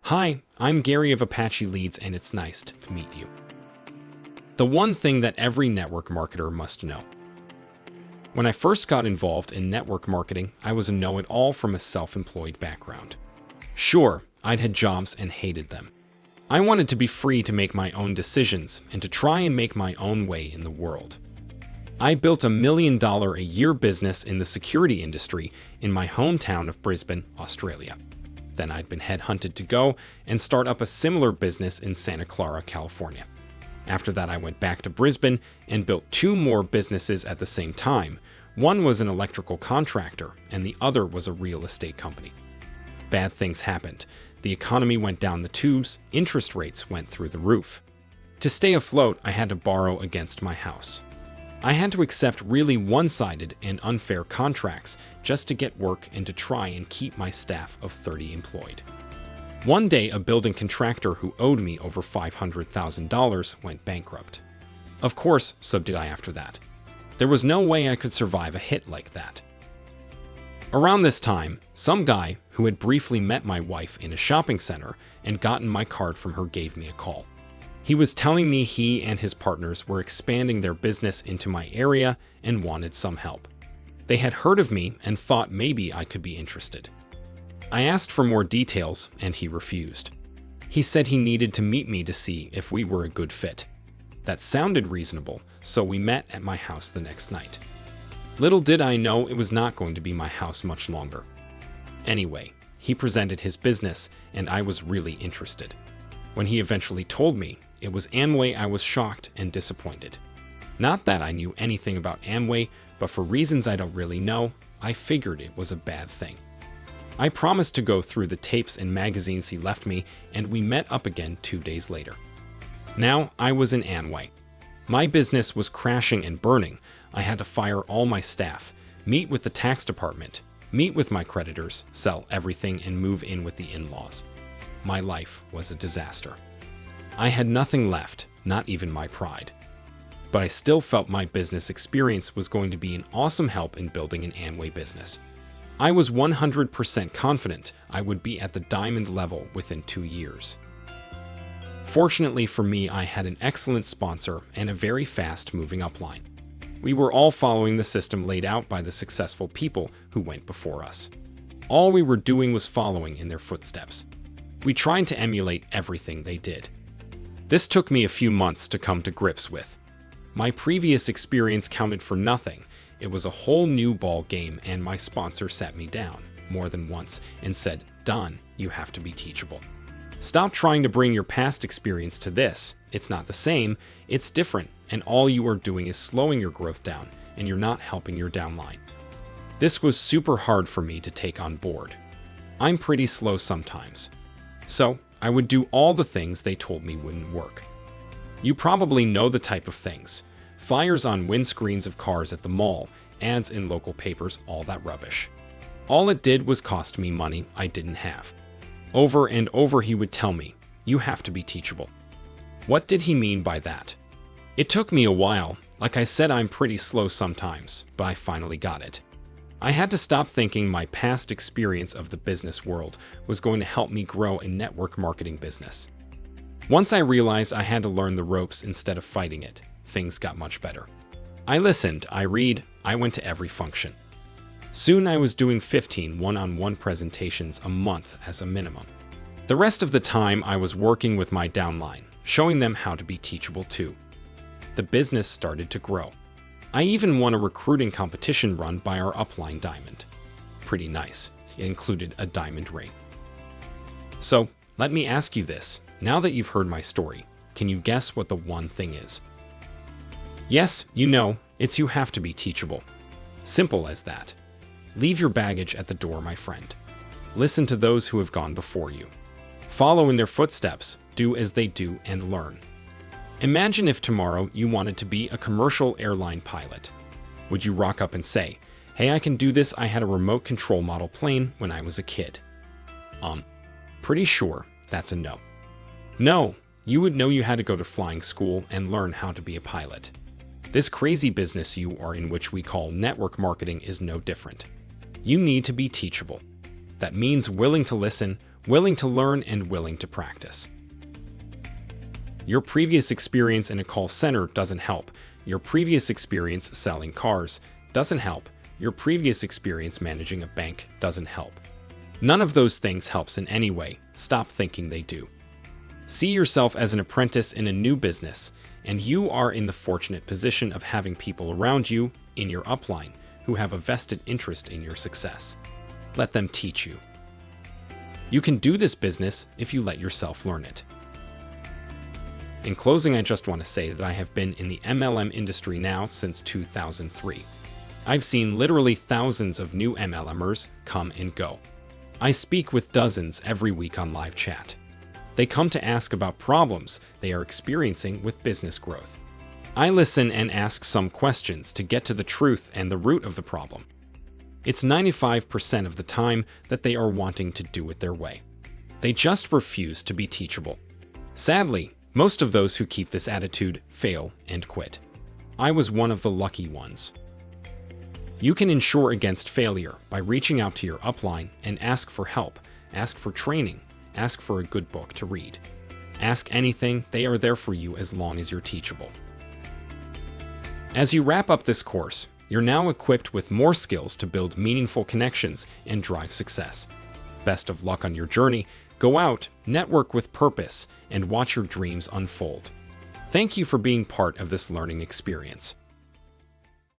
Hi, I'm Gary of Apache Leads, and it's nice to meet you. The one thing that every network marketer must know. When I first got involved in network marketing, I was a know-it-all from a self-employed background. Sure, I'd had jobs and hated them. I wanted to be free to make my own decisions and to try and make my own way in the world. I built a $1 million a year business in the security industry in my hometown of Brisbane, Australia. Then I'd been headhunted to go and start up a similar business in Santa Clara, California. After that, I went back to Brisbane and built 2 more businesses at the same time. One was an electrical contractor, and the other was a real estate company. Bad things happened. The economy went down the tubes, interest rates went through the roof. To stay afloat, I had to borrow against my house. I had to accept really one-sided and unfair contracts just to get work and to try and keep my staff of 30 employed. One day, a building contractor who owed me over $500,000 went bankrupt. Of course, so did I after that. There was no way I could survive a hit like that. Around this time, some guy who had briefly met my wife in a shopping center and gotten my card from her gave me a call. He was telling me he and his partners were expanding their business into my area and wanted some help. They had heard of me and thought maybe I could be interested. I asked for more details and he refused. He said he needed to meet me to see if we were a good fit. That sounded reasonable, so we met at my house the next night. Little did I know it was not going to be my house much longer. Anyway, he presented his business and I was really interested. When he eventually told me it was Amway, I was shocked and disappointed. Not that I knew anything about Amway, but for reasons I don't really know, I figured it was a bad thing. I promised to go through the tapes and magazines he left me, and we met up again 2 days later. Now I was in Amway. My business was crashing and burning. I had to fire all my staff, meet with the tax department, meet with my creditors, sell everything, and move in with the in-laws. My life was a disaster. I had nothing left, not even my pride. But I still felt my business experience was going to be an awesome help in building an Amway business. I was 100% confident I would be at the diamond level within 2 years. Fortunately for me, I had an excellent sponsor and a very fast-moving upline. We were all following the system laid out by the successful people who went before us. All we were doing was following in their footsteps. We tried to emulate everything they did. This took me a few months to come to grips with. My previous experience counted for nothing. It was a whole new ball game, and my sponsor sat me down more than once and said, "Don, you have to be teachable. Stop trying to bring your past experience to this. It's not the same, it's different, and all you are doing is slowing your growth down, and you're not helping your downline." This was super hard for me to take on board. I'm pretty slow sometimes. So I would do all the things they told me wouldn't work. You probably know the type of things. Flyers on windscreens of cars at the mall, ads in local papers, all that rubbish. All it did was cost me money I didn't have. Over and over he would tell me, "You have to be teachable." What did he mean by that? It took me a while. Like I said, I'm pretty slow sometimes, but I finally got it. I had to stop thinking my past experience of the business world was going to help me grow a network marketing business. Once I realized I had to learn the ropes instead of fighting it, things got much better. I listened, I read, I went to every function. Soon I was doing 15 one-on-one presentations a month as a minimum. The rest of the time I was working with my downline, showing them how to be teachable too. The business started to grow. I even won a recruiting competition run by our upline diamond. Pretty nice. It included a diamond ring. So, let me ask you this. Now that you've heard my story, can you guess what the one thing is? Yes, you know, it's you have to be teachable. Simple as that. Leave your baggage at the door, my friend. Listen to those who have gone before you. Follow in their footsteps, do as they do, and learn. Imagine if tomorrow you wanted to be a commercial airline pilot. Would you rock up and say, "Hey, I can do this, I had a remote control model plane when I was a kid"? Pretty sure that's a no. No, you would know you had to go to flying school and learn how to be a pilot. This crazy business you are in, which we call network marketing, is no different. You need to be teachable. That means willing to listen, willing to learn and willing to practice. Your previous experience in a call center doesn't help. Your previous experience selling cars doesn't help. Your previous experience managing a bank doesn't help. None of those things helps in any way. Stop thinking they do. See yourself as an apprentice in a new business, and you are in the fortunate position of having people around you in your upline who have a vested interest in your success. Let them teach you. You can do this business if you let yourself learn it. In closing, I just want to say that I have been in the MLM industry now since 2003. I've seen literally thousands of new MLMers come and go. I speak with dozens every week on live chat. They come to ask about problems they are experiencing with business growth. I listen and ask some questions to get to the truth and the root of the problem. It's 95% of the time that they are wanting to do it their way. They just refuse to be teachable. Sadly, most of those who keep this attitude fail and quit. I was one of the lucky ones. You can ensure against failure by reaching out to your upline and ask for help, ask for training, ask for a good book to read. Ask anything, they are there for you as long as you're teachable. As you wrap up this course, you're now equipped with more skills to build meaningful connections and drive success. Best of luck on your journey. Go out, network with purpose, and watch your dreams unfold. Thank you for being part of this learning experience.